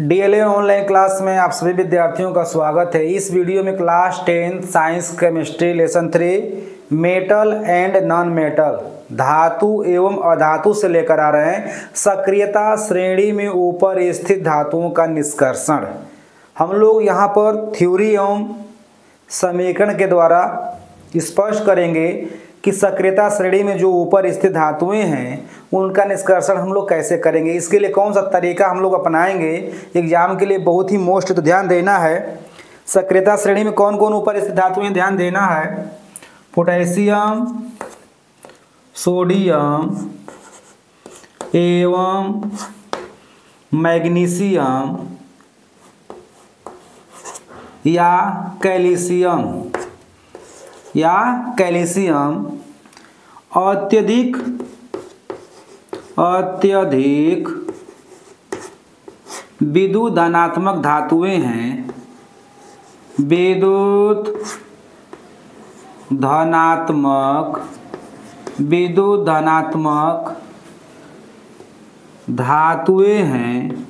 DLA online class में आप सभी विद्यार्थियों का स्वागत है। इस वीडियो में class 10 science chemistry lesson 3 metal and non metal धातु एवं अधातु से लेकर आ रहे हैं सक्रियता श्रेणी में ऊपर स्थित धातुओं का निष्कर्षण। हम लोग यहाँ पर थ्योरी एवं समीकरण के द्वारा स्पष्ट करेंगे कि सक्रियता श्रेणी में जो ऊपर स्थित धातुएं हैं उनका निष्कर्षण हम लोग कैसे करेंगे। इसके लिए कौन सा तरीका हम लोग अपनाएंगे, एग्जाम के लिए बहुत ही मोस्ट तो ध्यान देना है। सक्रियता श्रेणी में कौन कौन ऊपर स्थित धातुएं ध्यान देना है। पोटेशियम, सोडियम एवं मैग्नीशियम या कैल्शियम अत्यधिक विद्युत धनात्मक धातुएं हैं। विद्युत धनात्मक धातुएं हैं।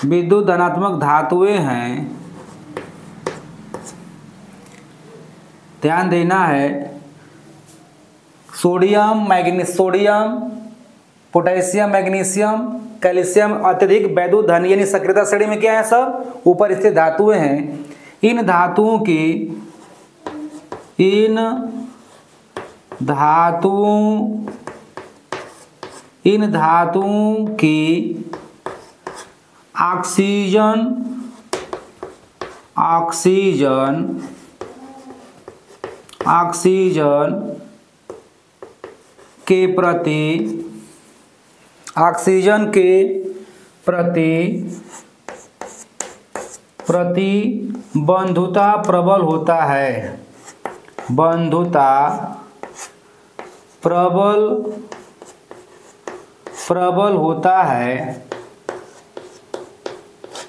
विद्युत धनात्मक धातुएं हैं, ध्यान देना है। सोडियम, पोटेशियम, मैग्नीशियम, कैल्शियम अत्यधिक विद्युत धन यानी सक्रियता श्रेणी में क्या है, सब ऊपर स्थित धातुएं हैं। इन धातुओं की ऑक्सीजन के प्रति बंधुता प्रबल होता है। प्रबल होता है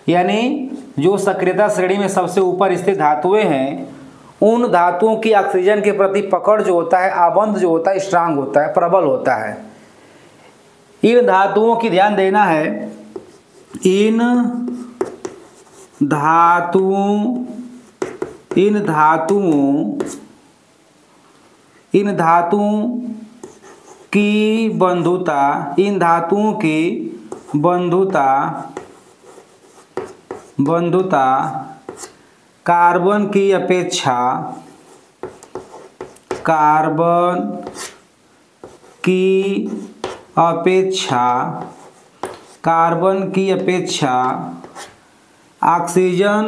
यानी जो सक्रियता श्रेणी में सबसे ऊपर स्थित धातुएं हैं उन धातुओं की ऑक्सीजन के प्रति पकड़ जो होता है, आबंध जो होता है, स्ट्रांग होता है, प्रबल होता है। इन धातुओं की ध्यान देना है। इन धातुओं की बंधुता कार्बन की अपेक्षा ऑक्सीजन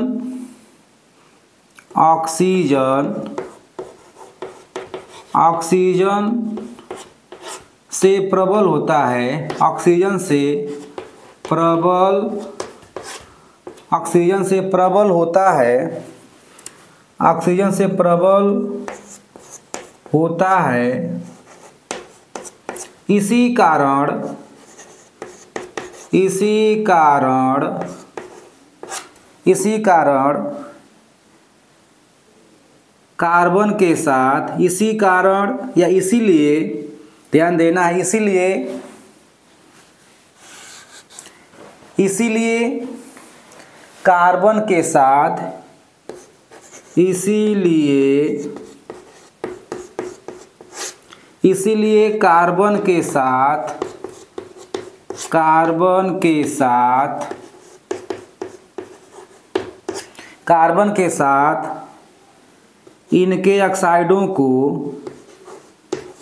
से प्रबल होता है। ऑक्सीजन से प्रबल होता है। इसी कारण कार्बन के साथ इसीलिए ध्यान देना है। इसीलिए कार्बन के साथ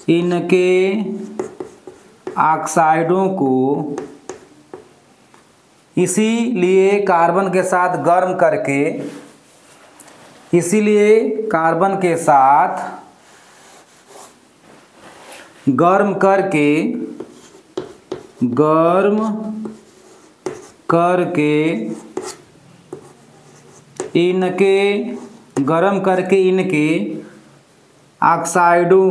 इनके ऑक्साइडों को इसीलिए कार्बन के साथ गर्म करके इनके ऑक्साइडों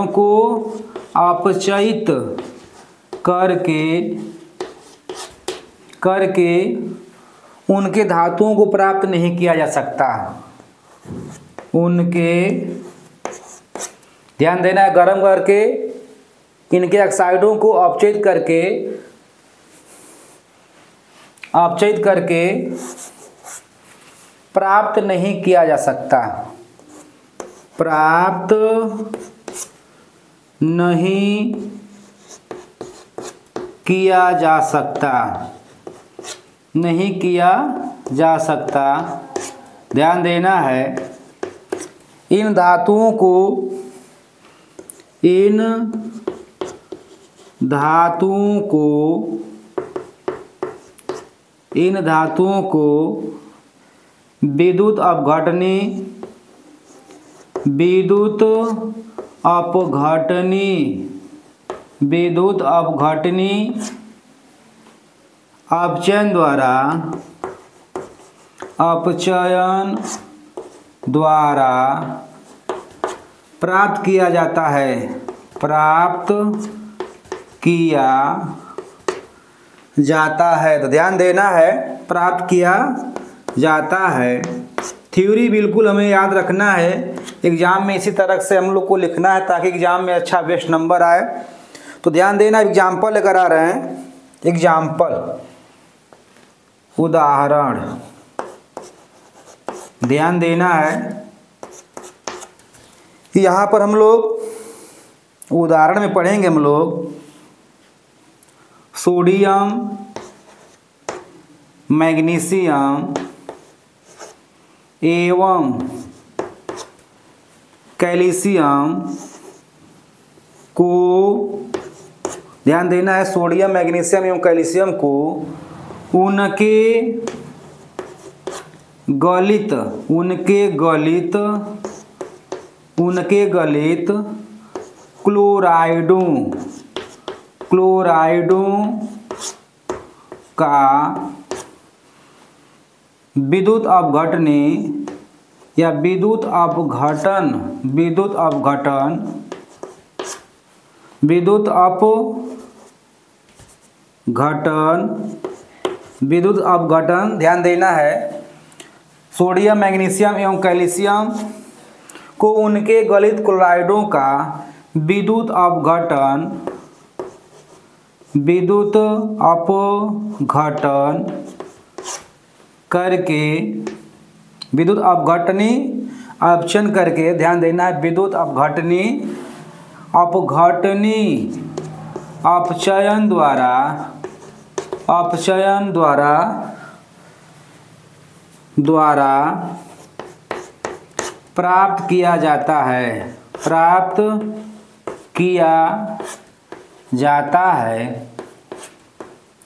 को अपचयित करके उनके धातुओं को प्राप्त नहीं किया जा सकता। उनके, ध्यान देना है, गर्म करके इनके ऑक्साइडों को अपचयित करके प्राप्त नहीं किया जा सकता। प्राप्त नहीं किया जा सकता, नहीं किया जा सकता। ध्यान देना है, इन धातुओं को विद्युत अपघटनी अपचयन द्वारा प्राप्त किया जाता है। प्राप्त किया जाता है। तो ध्यान देना है, प्राप्त किया जाता है। थ्योरी बिल्कुल हमें याद रखना है, एग्जाम में इसी तरह से हम लोग को लिखना है ताकि एग्जाम में अच्छा बेस्ट नंबर आए। तो ध्यान देना, एग्जाम्पल लेकर आ रहे हैं। एग्जाम्पल, उदाहरण, ध्यान देना है। यहाँ पर हम लोग उदाहरण में पढ़ेंगे हम लोग सोडियम, मैग्नीशियम एवं कैल्शियम को, ध्यान देना है, सोडियम, मैग्नीशियम एवं कैल्शियम को उनके गलित क्लोराइडों का विद्युत अपघटन, ध्यान देना है, सोडियम, मैग्नीशियम एवं कैल्शियम को उनके गलित क्लोराइडों का विद्युत अपघटन करके, विद्युत अपघटनी अपचयन करके, ध्यान देना है, विद्युत अपघटनी अपचयन द्वारा प्राप्त किया जाता है। प्राप्त किया जाता है।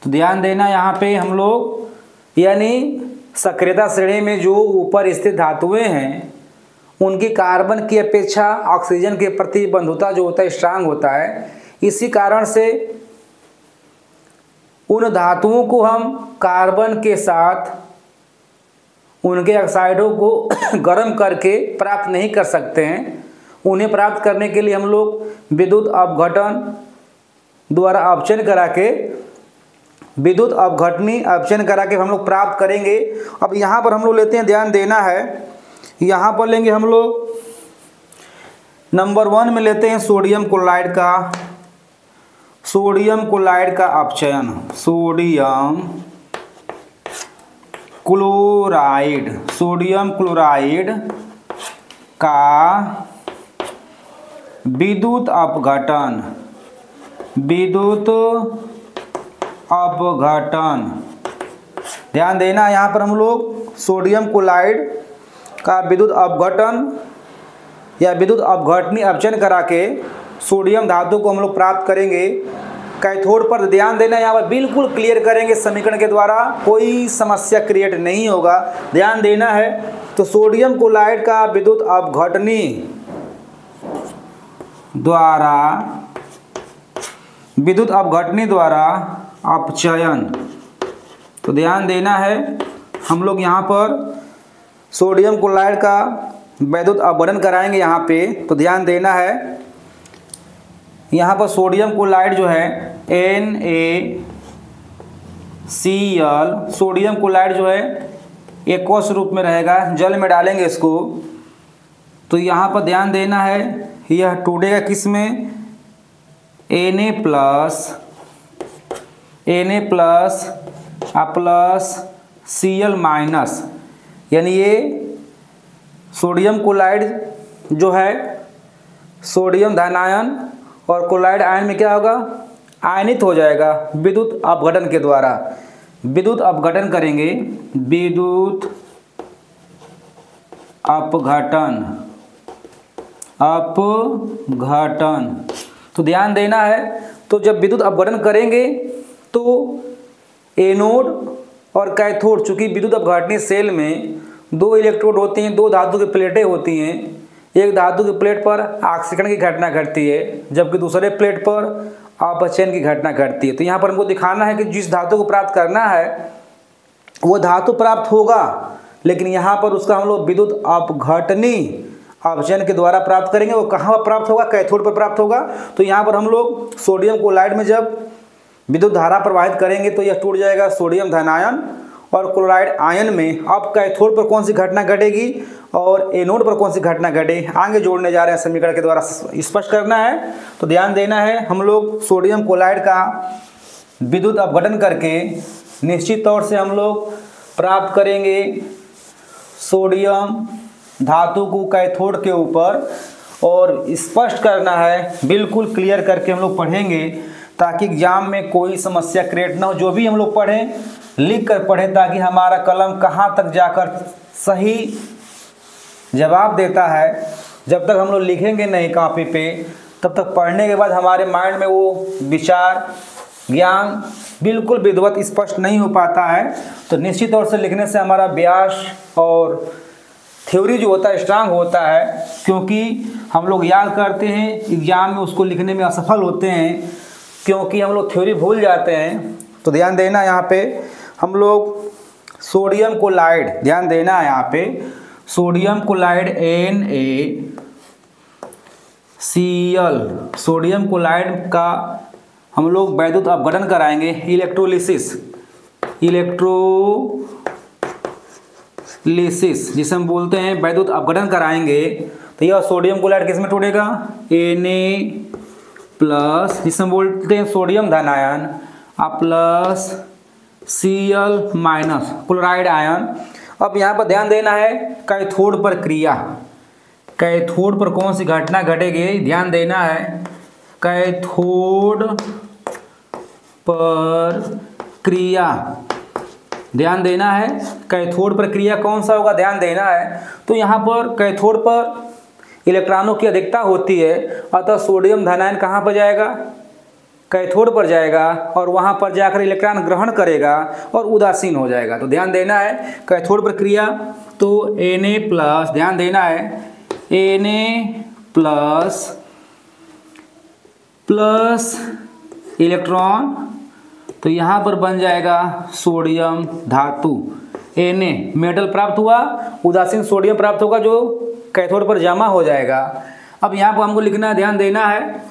तो ध्यान देना, यहाँ पे हम लोग यानी सक्रियता श्रेणी में जो ऊपर स्थित धातुएं हैं उनकी कार्बन की अपेक्षा ऑक्सीजन के प्रति बंधुता जो होता है स्ट्रांग होता है। इसी कारण से उन धातुओं को हम कार्बन के साथ उनके ऑक्साइडों को गर्म करके प्राप्त नहीं कर सकते हैं। उन्हें प्राप्त करने के लिए हम लोग विद्युत अपघटन द्वारा अपचयन करा के, विद्युत अपघटनी अपचयन करा के हम लोग प्राप्त करेंगे। अब यहाँ पर हम लोग लेते हैं, ध्यान देना है, यहाँ पर लेंगे हम लोग नंबर 1 में लेते हैं सोडियम क्लोराइड का अपचयन। सोडियम क्लोराइड का विद्युत अपघटन, ध्यान देना, यहाँ पर हम लोग सोडियम क्लोराइड का विद्युत अपघटन या विद्युत अपघटनी अपचयन करा के सोडियम धातु को हम लोग प्राप्त करेंगे। कैथोड पर ध्यान देना, यहाँ पर बिल्कुल क्लियर करेंगे समीकरण के द्वारा, कोई समस्या क्रिएट नहीं होगा। ध्यान देना है, तो सोडियम क्लोराइड का विद्युत अपघटनी द्वारा अपचयन। तो ध्यान देना है, हम लोग यहाँ पर सोडियम क्लोराइड का विद्युत अपघटन कराएंगे यहाँ पे। तो ध्यान देना है, यहाँ पर सोडियम क्लोराइड जो है Cl, सोडियम क्लोराइड जो है एक्वस रूप में रहेगा, जल में डालेंगे इसको, तो यहाँ पर ध्यान देना है यह टूटेगा किस में, Na प्लस Cl माइनस, यानी ये सोडियम क्लोराइड जो है सोडियम धनायन और क्लोराइड आयन में क्या होगा, आयनित हो जाएगा विद्युत अपघटन के द्वारा। विद्युत अपघटन करेंगे, विद्युत अपघटन, तो ध्यान देना है। तो जब विद्युत अपघटन करेंगे तो एनोड और कैथोड, चूंकि विद्युत अपघटनीय सेल में दो इलेक्ट्रोड होती हैं, दो धातु की प्लेटें होती हैं, एक धातु की प्लेट पर ऑक्सीकरण की घटना घटती है जबकि दूसरे प्लेट पर अपचयन की घटना घटती है। तो यहाँ पर हमको दिखाना है कि जिस धातु को प्राप्त करना है वो धातु प्राप्त होगा, लेकिन यहाँ पर उसका हम लोग विद्युत अपघटनीय अपचयन के द्वारा प्राप्त करेंगे। वो कहाँ पर प्राप्त होगा, कैथोड पर प्राप्त होगा। तो यहाँ पर हम लोग सोडियम क्लोराइड में जब विद्युत धारा प्रवाहित करेंगे तो यह टूट जाएगा सोडियम धनायन और क्लोराइड आयन में। अब कैथोड पर कौन सी घटना घटेगी और एनोड पर कौन सी घटना घटे, आगे जोड़ने जा रहे हैं, समीकरण के द्वारा स्पष्ट करना है। तो ध्यान देना है, हम लोग सोडियम क्लोराइड का विद्युत अपघटन करके निश्चित तौर से हम लोग प्राप्त करेंगे सोडियम धातु को कैथोड के ऊपर, और स्पष्ट करना है, बिल्कुल क्लियर करके हम लोग पढ़ेंगे ताकि एग्जाम में कोई समस्या क्रिएट ना हो। जो भी हम लोग पढ़ें लिख कर पढ़ें ताकि हमारा कलम कहाँ तक जाकर सही जवाब देता है। जब तक हम लोग लिखेंगे नहीं कॉपी पे तब तक पढ़ने के बाद हमारे माइंड में वो विचार ज्ञान बिल्कुल विधिवत स्पष्ट नहीं हो पाता है। तो निश्चित तौर से लिखने से हमारा अभ्यास और थ्योरी जो होता है स्ट्रांग होता है, क्योंकि हम लोग याद करते हैं एग्जाम में उसको लिखने में असफल होते हैं क्योंकि हम लोग थ्योरी भूल जाते हैं। तो ध्यान देना, यहाँ पे हम लोग सोडियम क्लोराइड, ध्यान देना है यहाँ पे sodium chloride NaCl, sodium chloride का हम लोग वैद्युत अपघटन कराएंगे, इलेक्ट्रोलिसिस जिसे हम बोलते हैं वैद्युत अपघटन कराएंगे। तो यह सोडियम क्लोराइड किस में टूटेगा, Na प्लस, जिसे हम बोलते हैं सोडियम धनायन, plus Cl minus chloride ion. अब यहाँ पर ध्यान देना है कैथोड पर क्रिया, कैथोड पर कौन सी घटना घटेगी, ध्यान देना है कैथोड पर क्रिया, ध्यान देना है कैथोड पर क्रिया कौन सा होगा, ध्यान देना है। तो यहाँ पर कैथोड पर इलेक्ट्रॉनों की अधिकता होती है, अतः सोडियम धनायन कहाँ पर जाएगा, कैथोड पर जाएगा और वहाँ पर जाकर इलेक्ट्रॉन ग्रहण करेगा और उदासीन हो जाएगा। तो ध्यान देना है कैथोड पर क्रिया, तो Na प्लस, ध्यान देना है Na प्लस इलेक्ट्रॉन, तो यहाँ पर बन जाएगा सोडियम धातु, Na मेटल प्राप्त हुआ, उदासीन सोडियम प्राप्त होगा जो कैथोड पर जमा हो जाएगा। अब यहाँ पर हमको लिखना है, ध्यान देना है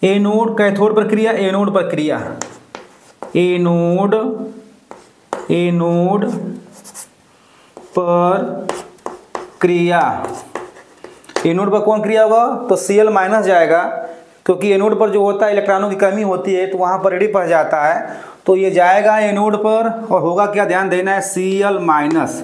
एनोड, कैथोड पर क्रिया, एनोड पर क्रिया, एनोड पर क्रिया, एनोड पर कौन क्रिया होगा, तो Cl माइनस जाएगा क्योंकि एनोड पर जो होता है इलेक्ट्रॉनों की कमी होती है तो वहाँ पर रेडी पड़ जाता है, तो ये जाएगा एनोड पर और होगा क्या, ध्यान देना है Cl माइनस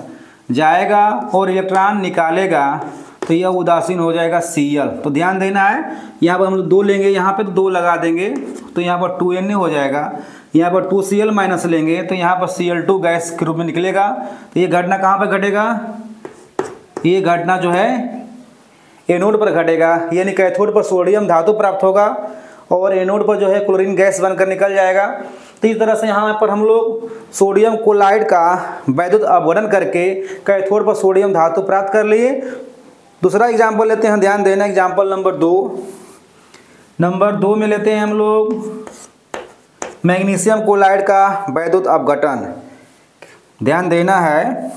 जाएगा और इलेक्ट्रॉन निकालेगा तो यह उदासीन हो जाएगा Cl। तो ध्यान देना है, यहाँ पर हम लोग 2 लेंगे, यहाँ पे तो 2 लगा देंगे तो यहाँ पर 2Na हो जाएगा, यहाँ पर 2Cl माइनस लेंगे तो यहाँ पर Cl2 गैस के रूप में निकलेगा। तो ये घटना कहाँ पर घटेगा, ये घटना जो है एनोड पर घटेगा, यानी कैथोड पर सोडियम धातु प्राप्त होगा और एनोड पर जो है क्लोरीन गैस बनकर निकल जाएगा। तो इस तरह से यहाँ पर हम लोग सोडियम क्लोराइड का वैद्युत अपघटन करके कैथोड पर सोडियम धातु प्राप्त कर लिए। दूसरा एग्जाम्पल लेते हैं, ध्यान देना एग्जाम्पल नंबर 2 में लेते हैं हम लोग मैग्नीशियम क्लोराइड का वैद्युत अपघटन। ध्यान देना है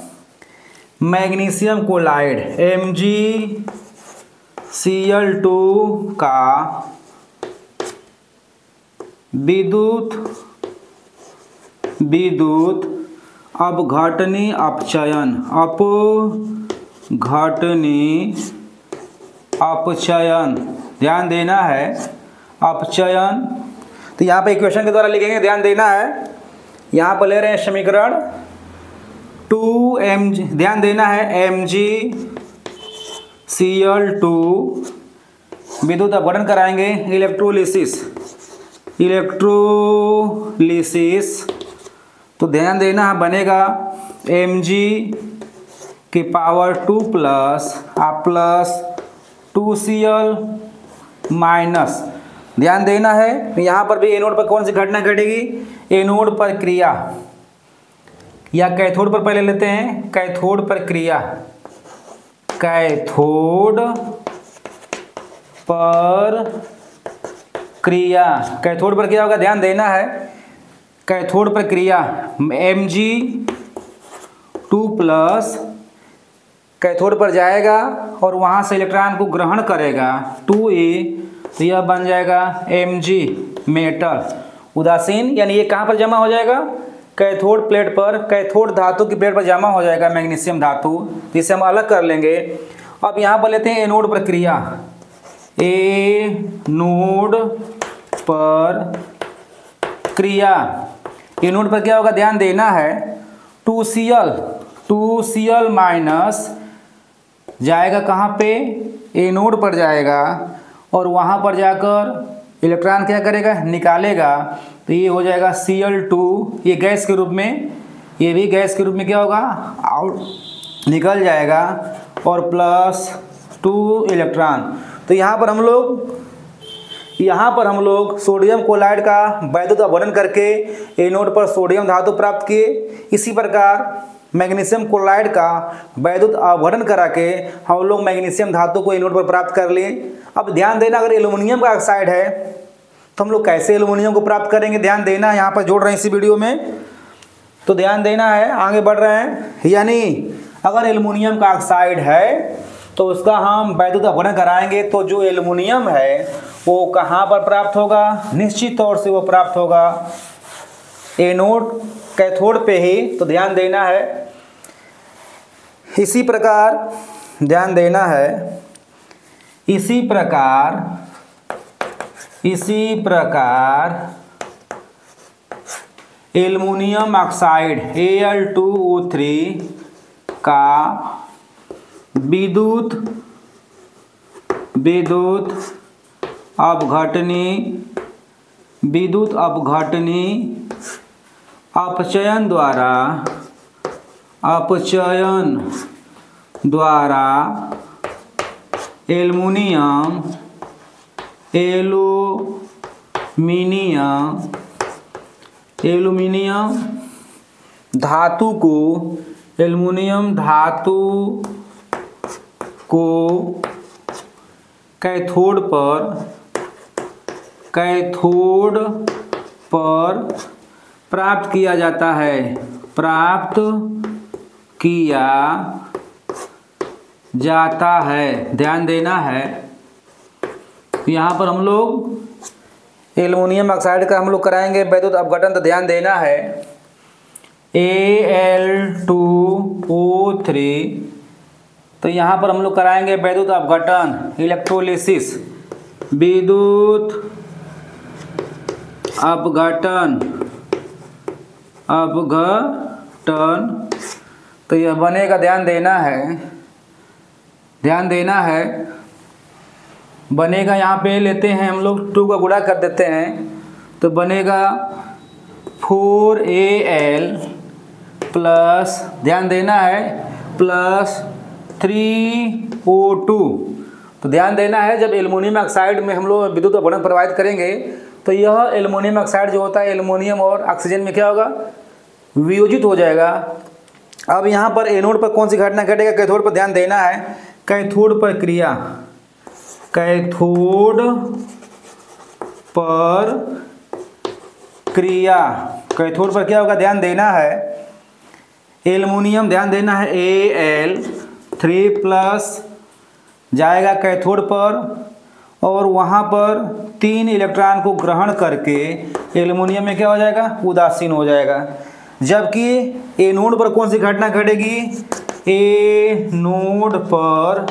मैग्नीशियम क्लोराइड MgCl2 का विद्युत विद्युत अपघटनी अपचयन, अपचयन ध्यान देना है, अपचयन। तो यहाँ पे इक्वेशन के द्वारा लिखेंगे, ध्यान देना है। यहाँ पर ले रहे हैं समीकरण 2mg, ध्यान देना है MgCl2 विद्युत अपघटन कराएंगे, इलेक्ट्रोलिसिस। तो ध्यान देना है, बनेगा Mg⁴ प्लस 2Cl माइनस, ध्यान देना है। यहाँ पर भी एनोड पर कौन सी घटना घटेगी, एनोड पर क्रिया या कैथोड पर पहले लेते हैं, कैथोड पर क्रिया, कैथोड पर क्रिया, कैथोड पर क्या होगा, ध्यान देना है। कैथोड पर क्रिया Mg2+ कैथोड पर जाएगा और वहाँ से इलेक्ट्रॉन को ग्रहण करेगा 2A, तो यह बन जाएगा Mg मेटल उदासीन, यानी ये कहाँ पर जमा हो जाएगा, कैथोड प्लेट पर, कैथोड धातु की प्लेट पर जमा हो जाएगा मैग्नीशियम धातु, जिसे हम अलग कर लेंगे। अब यहाँ पर लेते हैं एनोड पर क्रिया, एनोड पर क्रिया, एनोड पर क्या होगा, ध्यान देना है। 2Cl माइनस जाएगा कहाँ पे, एनोड पर जाएगा और वहाँ पर जाकर इलेक्ट्रॉन क्या करेगा, निकालेगा। तो ये हो जाएगा Cl2, ये गैस के रूप में, ये भी गैस के रूप में क्या होगा, आउट निकल जाएगा, और +2 इलेक्ट्रॉन। तो यहाँ पर हम लोग सोडियम क्लोराइड का वैद्युत अपघटन करके एनोड पर सोडियम धातु प्राप्त किए। इसी प्रकार मैग्नीशियम क्लोराइड का वैद्युत अपघटन करा के हम लोग मैग्नीशियम धातु को एनोड पर प्राप्त कर लिए। अब ध्यान देना, अगर एल्युमिनियम का ऑक्साइड है तो हम लोग कैसे एल्युमिनियम को प्राप्त करेंगे, ध्यान देना है। यहाँ पर जोड़ रहे हैं इसी वीडियो में, तो ध्यान देना है, आगे बढ़ रहे हैं। यानी अगर एल्युमिनियम का ऑक्साइड है तो उसका हम वैद्युत अपघटन कराएंगे, तो जो एल्युमिनियम है वो कहाँ पर प्राप्त होगा, निश्चित तौर से वो प्राप्त होगा एनोड कैथोड पे ही। तो ध्यान देना है, इसी प्रकार ध्यान देना है, इसी प्रकार एल्युमिनियम ऑक्साइड Al2O3 का विद्युत अपघटनी अपचयन द्वारा एल्युमिनियम धातु को कैथोड पर प्राप्त किया जाता है, ध्यान देना है। यहाँ पर हम लोग एल्युमिनियम ऑक्साइड का हम लोग कराएंगे वैद्युत अपघटन, तो ध्यान देना है Al2O3, तो यहाँ पर हम लोग कराएंगे वैद्युत अपघटन, इलेक्ट्रोलिसिस, विद्युत अपघटन। तो यह बनेगा, ध्यान देना है, बनेगा। यहाँ पे लेते हैं हम लोग 2 का गुणा कर देते हैं, तो बनेगा 4Al प्लस, ध्यान देना है, प्लस 3O2। तो ध्यान देना है, जब एल्युमिनियम ऑक्साइड में हम लोग विद्युत अपघटन प्रभावित करेंगे तो यह एल्युमिनियम ऑक्साइड जो होता है एल्युमिनियम और ऑक्सीजन में क्या होगा, वियोजित हो जाएगा। अब यहाँ पर एनोड पर कौन सी घटना घटेगा, कैथोड पर ध्यान देना है। कैथोड पर क्रिया, कैथोड पर क्या होगा, ध्यान देना है। एल्युमिनियम, ध्यान देना है, Al3+ जाएगा कैथोड पर और वहाँ पर 3 इलेक्ट्रॉन को ग्रहण करके एल्युमिनियम में क्या हो जाएगा, उदासीन हो जाएगा। जबकि एनोड पर कौन सी घटना घटेगी, एनोड पर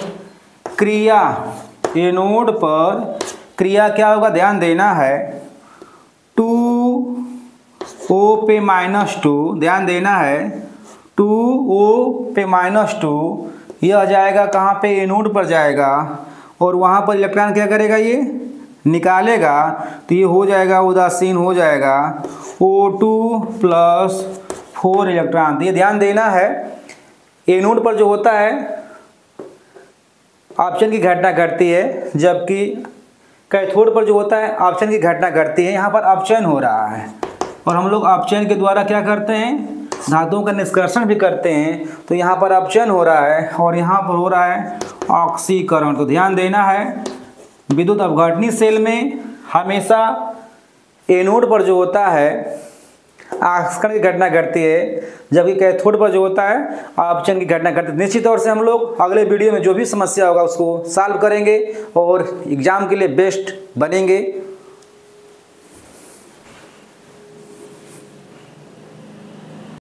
क्रिया क्या होगा, ध्यान देना है 2O पे -2, ध्यान देना है 2O पे -2, यह जाएगा कहाँ पे, एनोड पर जाएगा और वहाँ पर इलेक्ट्रॉन क्या करेगा, ये निकालेगा, तो ये हो जाएगा उदासीन हो जाएगा O2 + 4 इलेक्ट्रॉन। तो ये ध्यान देना है एनोड पर जो होता है ऑप्शन की घटना घटती है, जबकि कैथोड पर जो होता है ऑप्शन की घटना घटती है। यहाँ पर अपचयन हो रहा है और हम लोग अपचयन के द्वारा क्या करते हैं, धातुओं का निष्कर्षण भी करते हैं। तो यहाँ पर अपचयन हो रहा है और यहाँ पर हो रहा है ऑक्सीकरण। तो ध्यान देना है विद्युत अपघटनी सेल में हमेशा एनोड पर जो होता है ऑक्सीकरण की घटना घटती है, जबकि कैथोड पर जो होता है अपचयन की घटना घटती है। निश्चित तौर से हम लोग अगले वीडियो में जो भी समस्या होगा उसको सॉल्व करेंगे और एग्जाम के लिए बेस्ट बनेंगे।